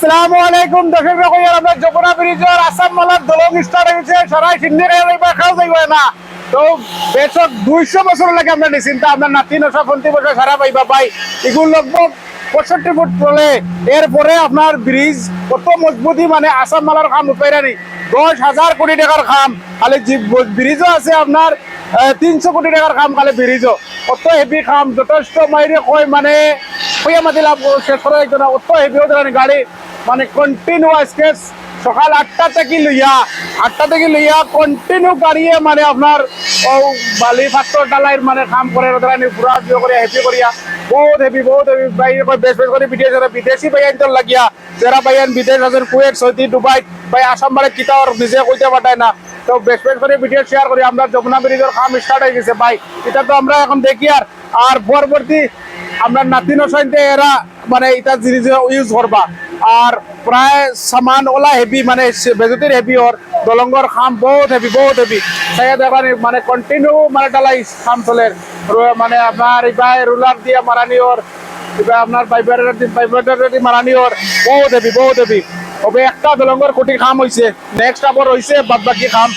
আসসালামু আলাইকুম দর্শক রকম আমরা যমুনা ব্রিজের আসাম মালার দলং স্টার্ট হয়েছে সরাই সিন্নি খাও যাইব না তো বেশক 200 বছর লাগে আমরা নিশ্চিন্তা আমরা নাতি নশা ফন্তি বছর সারা পাইবা পাই এগুলো লগভগ 65 ফুট চলে এরপরে আপনার ব্রিজ কত মজবুতি মানে আসাম মালার খাম উপায়রানি 10,000 কোটি টাকার খাম খালি ব্রিজও আছে আপনার 300 কোটি টাকার খাম খালি ব্রিজও অত হেভি খাম যথেষ্ট মাইরে কয় মানে কইয়া মাতিলাম শেষ করা যাইতো না অত হেভি ওদের গাড়ি মানে কন্টিনিউয়াস কেস সকাল 8টা থেকে লইয়া কন্টিনিউ গাড়িয়ে মানে আপনার বালি পাথর ডালাই মানে কাম করে ওদের পুরা জিও করে হেভি করিয়া বহুত হেভি ভাই বেশ করে বিদেশি ভাই আনতে লাগিয়া যারা ভাই বিদেশ আছেন কুয়েত সৌদি দুবাই ভাই আসাম বারে কিতার নিজে কইতে পাঠায় না তো বেশ করে ভিডিও শেয়ার করি আমরা যমুনা ব্রিজের কাম স্টার্ট হয়ে গেছে ভাই এটা তো আমরা এখন দেখি আর পরবর্তী আমরা নাতি নসাইতে এরা মানে এটা জিনিস ইউজ করবা আর প্রায় সামান ওলা হেভি মানে বেজতির হেভি ওর দলঙ্গর খাম বহুত হেভি তাই দেখবেন মানে কন্টিনিউ মানে ডালাই খাম চলে মানে আপনার এবার রুলার দিয়ে মারানি ওর এবার আপনার ভাইব্রেটর মারানি ওর বহুত হেভি তবে একটা দলঙ্গর কোটি খাম হয়েছে নেক্সট আবার হয়েছে বাদ বাকি খাম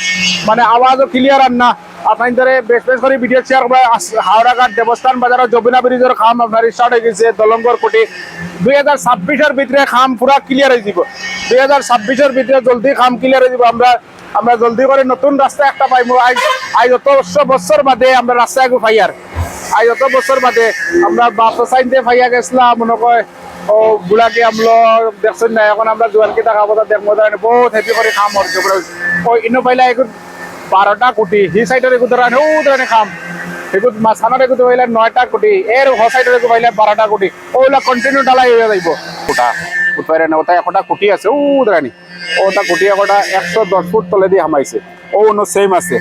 মানে আওয়াজও ক্লিয়ার আর না আপনার বেশ করে ভিডিও শেয়ার করবে হাওড়াঘাট দেবস্থান বাজার যমুনা ব্রিজের খাম আপনার স্টার্ট হয়ে গেছে দলঙ্গর কোটি 2026-এর ভিতরে খাম পুরা ক্লিয়ার হয়ে যাব 2026-এর ভিতরে জলদি খাম ক্লিয়ার হয়ে যাব আমরা জলদি করে নতুন রাস্তা একটা পাইবো আজ যত বছর বাদে আমরা রাস্তা একটু পাইয়ার আজ যত বছর বাদে আমরা বাস সাইনতে পাইয়া গেছিলাম মনে কয় ও বুড়াকে আমলো দেখছেন না এখন আমরা জোয়ানকে টাকা পয়সা দেখবো বহুত হেভি করে খাম হচ্ছে ও ইনো পাইলা এখন 12টা কোটি হি সাইডের এগুলো ধরানে ও ধরানে খাম এগুলো মাঝখানের এগুলো পাইলে 9টা কোটি এর হ সাইডের এগুলো পাইলে 12টা কোটি ওগুলা কন্টিনিউ ডালাই হয়ে যাইব ওটা উঠপাইরে না ওটা একটা কোটি আছে ও ধরানি ওটা কোটি একটা 110 ফুট তলে দিয়ে হামাইছে ও অন্য সেম আছে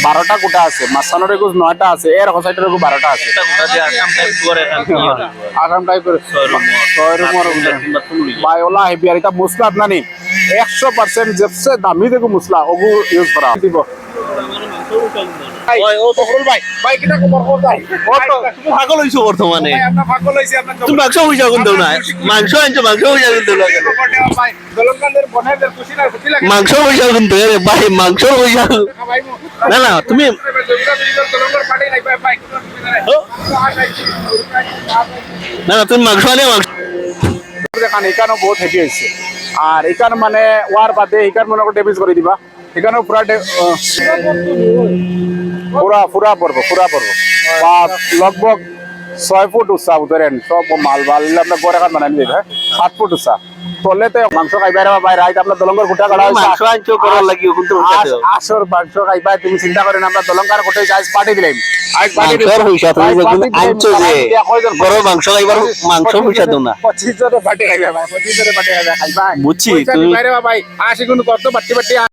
12টা কোটা আছে মাঝখানের এগুলো 9টা আছে এর হ সাইডের এগুলো 12টা আছে আরাম টাইপের 6 রুমের ভাই ওলা হেভি আর এটা মশলা আপনানি 100% सबसे দামি দেখো মশলা ওগু ইউজ করা দিব পাগল হইছো বর্তমানে তুমি মাংস হইছা কোন দেও না মাংস আনছো মাংস হইছা কোন দেও মাংস হইছা কোন দেও রে ভাই মাংস হইছা না না তুমি না না তুমি মাংস আনে মাংস এখানে এখানেও বহুত হেভি হয়েছে আর এখানে মানে ওয়ার বাদে এখানে মনে করে ড্যামেজ করে দিবা এখানেও পুরা পড়বো বা লগভগ 6 ফুট উঁচা ধরেন সব মাল আপনার গড় এখন বানাই দিবে 7 ফুট উঁচা তলে তো মাংস খাইবাই ভাই রাইত আপনার দলঙ্গর গোটা কাটা আসর মাংস খাইবাই তুমি চিন্তা করেন আমরা দলঙ্গার গোটে আজ পার্টি দিলাম মাংস খাইবার মাংস পয়সা দাও না 25 জনে পার্টি খাইবা ভাই 25 জনে পার্টি খাইবা বুঝছি ভাই আসি কিন্তু কত বাটি